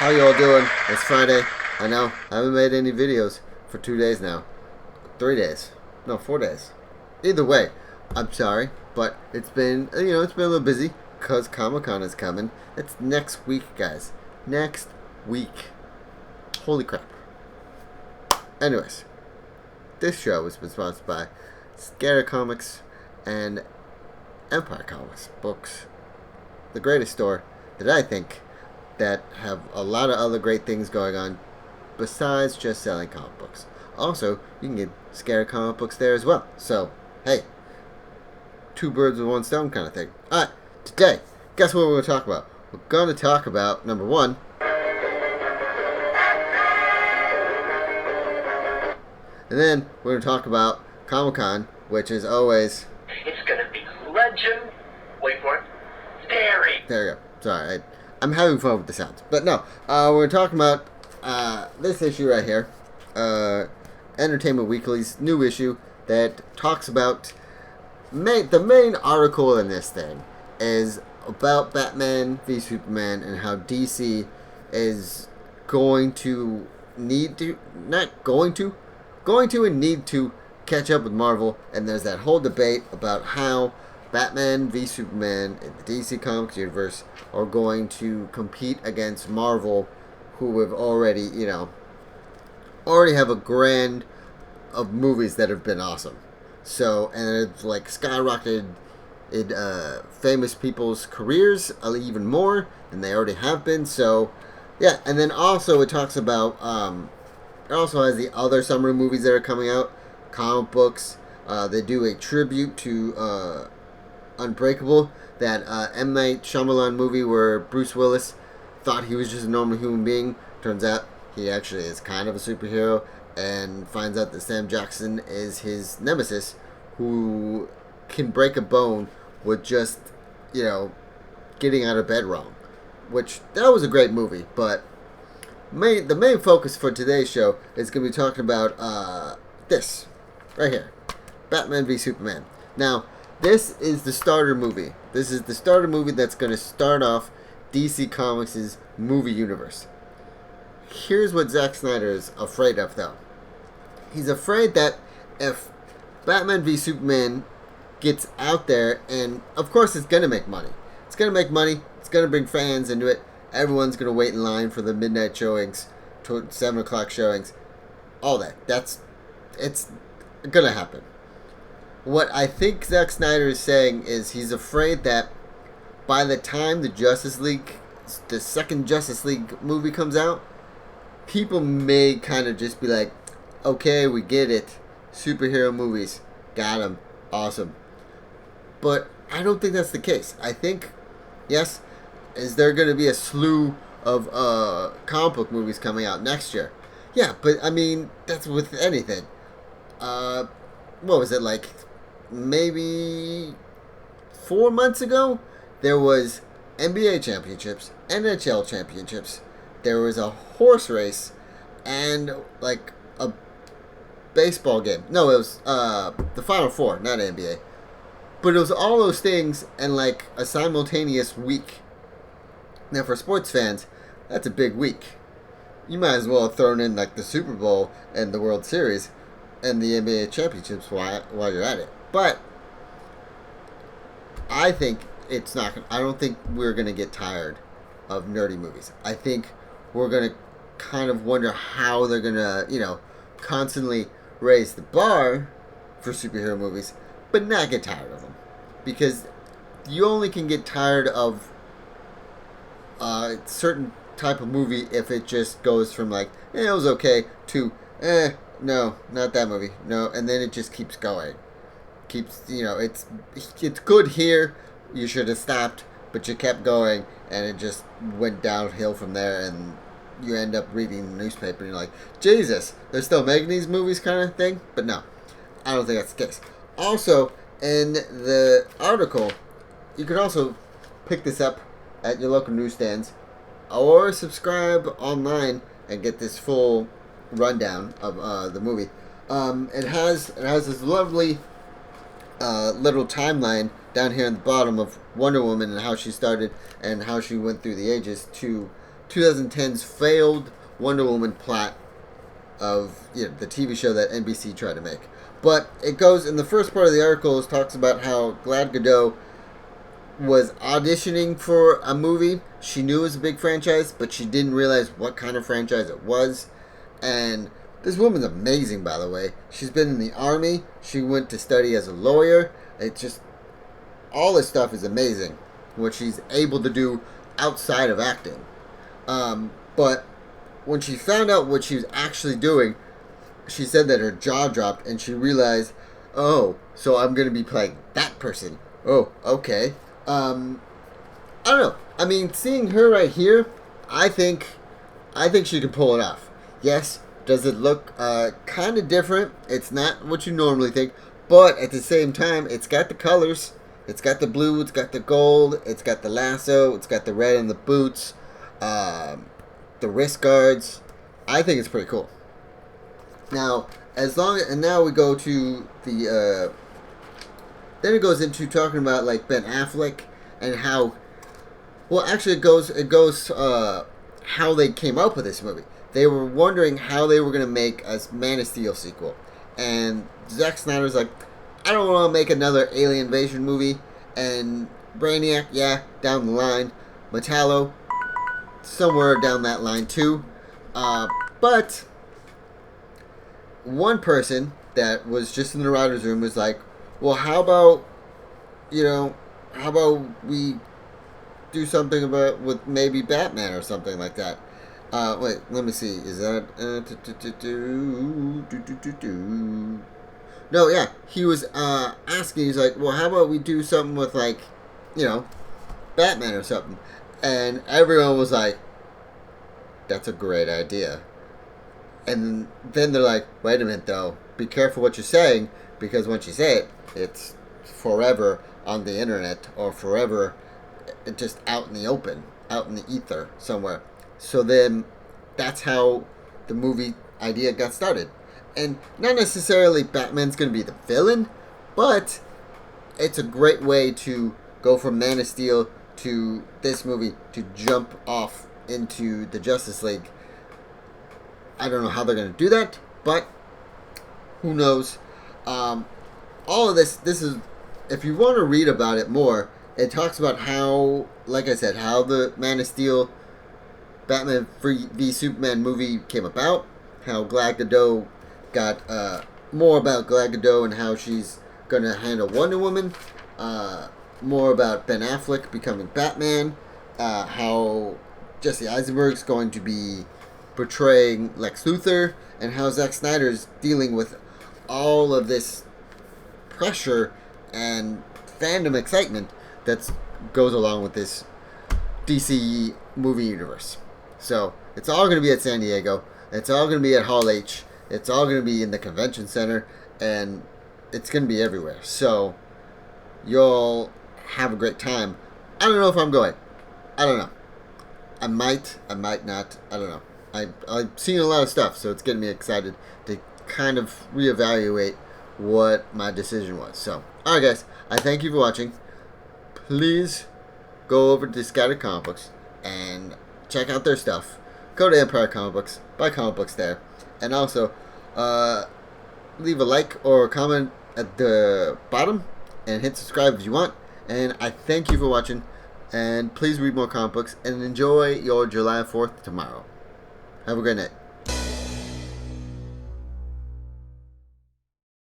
How you all doing? It's Friday. I know, I haven't made any videos for 2 days now. 3 days. No, 4 days. Either way, I'm sorry, but it's been, it's been a little busy because Comic-Con is coming. It's next week, guys. Next week. Holy crap. Anyways, this show has been sponsored by Scary Comics and Empire Comics Books. The greatest store that I think that have a lot of other great things going on besides just selling comic books. Also, you can get Scary Comic Books there as well. So, hey, two birds with one stone kind of thing. Alright, today, guess what we're going to talk about? We're going to talk about, number one, and then we're going to talk about Comic-Con, which is always... It's going to be legend. Wait for it. Scary. There you go. Sorry, I'm having fun with the sounds. But no, we're talking about this issue right here. Entertainment Weekly's new issue that talks about... the main article in this thing is about Batman v Superman and how DC is going to need to... Not going to... Going to and need to catch up with Marvel. And there's that whole debate about how Batman v Superman in the DC Comics universe are going to compete against Marvel, who have already, already have a grand of movies that have been awesome. So, and it's like skyrocketed in famous people's careers even more than they already have been. So, yeah, and then also it talks about, it also has the other summer movies that are coming out, comic books. They do a tribute to Unbreakable, that M. Night Shyamalan movie where Bruce Willis thought he was just a normal human being. Turns out he actually is kind of a superhero, and finds out that Sam Jackson is his nemesis, who can break a bone with just, getting out of bed wrong. Which, that was a great movie, but the main focus for today's show is going to be talking about this, right here, Batman v Superman. Now, this is the starter movie. This is the starter movie that's going to start off DC Comics' movie universe. Here's what Zack Snyder is afraid of, though. He's afraid that if Batman v Superman gets out there, and of course it's going to make money. It's going to make money. It's going to bring fans into it. Everyone's going to wait in line for the midnight showings, 7 o'clock showings. All that. It's going to happen. What I think Zack Snyder is saying is he's afraid that by the time the second Justice League movie comes out, people may kind of just be like, okay, we get it. Superhero movies. Got them. Awesome. But I don't think that's the case. I think, yes, is there going to be a slew of comic book movies coming out next year? Yeah, but I mean, that's with anything. What was it, like maybe 4 months ago? There was NBA championships, NHL championships. There was a horse race, and like a baseball game. No, it was the Final Four, not NBA. But it was all those things in like a simultaneous week. Now, for sports fans, that's a big week. You might as well have thrown in like the Super Bowl and the World Series and the NBA championships while you're at it. But I think it's not. I don't think we're gonna get tired of nerdy movies. I think we're gonna kind of wonder how they're gonna, constantly raise the bar for superhero movies, but not get tired of them, because you only can get tired of a certain type of movie if it just goes from like, it was okay, to no, not that movie, no, and then it just keeps going. It's good here, you should have stopped, but you kept going, and it just went downhill from there, and you end up reading the newspaper, and you're like, Jesus, they're still making these movies kind of thing? But no, I don't think that's the case. Also, in the article, you can also pick this up at your local newsstands, or subscribe online and get this full rundown of the movie. It has this lovely little timeline down here in the bottom of Wonder Woman and how she started and how she went through the ages to 2010's failed Wonder Woman plot of the TV show that NBC tried to make. But it goes in the first part of the article. It talks about how Gal Gadot was auditioning for a movie. She knew it was a big franchise, but she didn't realize what kind of franchise it was. And this woman's amazing, by the way. She's been in the army. She went to study as a lawyer. It's just, all this stuff is amazing, what she's able to do outside of acting. But when she found out what she was actually doing, she said that her jaw dropped and she realized, oh, so I'm going to be playing that person. Oh, okay. I don't know. I mean, seeing her right here, I think she can pull it off. Yes, does it look kind of different? It's not what you normally think, but at the same time, it's got the colors. It's got the blue, it's got the gold, it's got the lasso, it's got the red on the boots, the wrist guards. I think it's pretty cool. Now, now we go to the then it goes into talking about like Ben Affleck and how, well, actually it goes how they came up with this movie. They were wondering how they were going to make a Man of Steel sequel, and Zack Snyder's like, I don't want to make another alien invasion movie. And Brainiac, yeah, down the line. Metallo, somewhere down that line too. But one person that was just in the writer's room was like, well, how about we do something with maybe Batman or something like that. Wait, let me see. Is that No, yeah. He was asking, he's like, well, how about we do something with, like, Batman or something? And everyone was like, that's a great idea. And then they're like, wait a minute, though. Be careful what you're saying, because once you say it, it's forever on the internet or forever just out in the open, out in the ether somewhere. So then that's how the movie idea got started. And not necessarily Batman's going to be the villain, but it's a great way to go from Man of Steel to this movie to jump off into the Justice League. I don't know how they're going to do that, but who knows. All of this is, if you want to read about it more, it talks about how, like I said, how the Man of Steel Batman v Superman movie came about, how Gal Gadot got more about Gal Gadot and how she's going to handle Wonder Woman, more about Ben Affleck becoming Batman, how Jesse Eisenberg's going to be portraying Lex Luthor, and how Zack Snyder's dealing with all of this pressure and fandom excitement that goes along with this DC movie universe. So, it's all going to be at San Diego. It's all going to be at Hall H. It's all going to be in the convention center. And it's going to be everywhere. So, you'll have a great time. I don't know if I'm going. I don't know. I might not. I don't know. I've seen a lot of stuff, so it's getting me excited to kind of reevaluate what my decision was. So, alright guys, I thank you for watching. Please go over to Scattered Comic Books and check out their stuff. Go to Empire Comic Books, buy comic books there, and also leave a like or a comment at the bottom and hit subscribe if you want. And I thank you for watching, and please read more comic books and enjoy your July 4th tomorrow. Have a great night.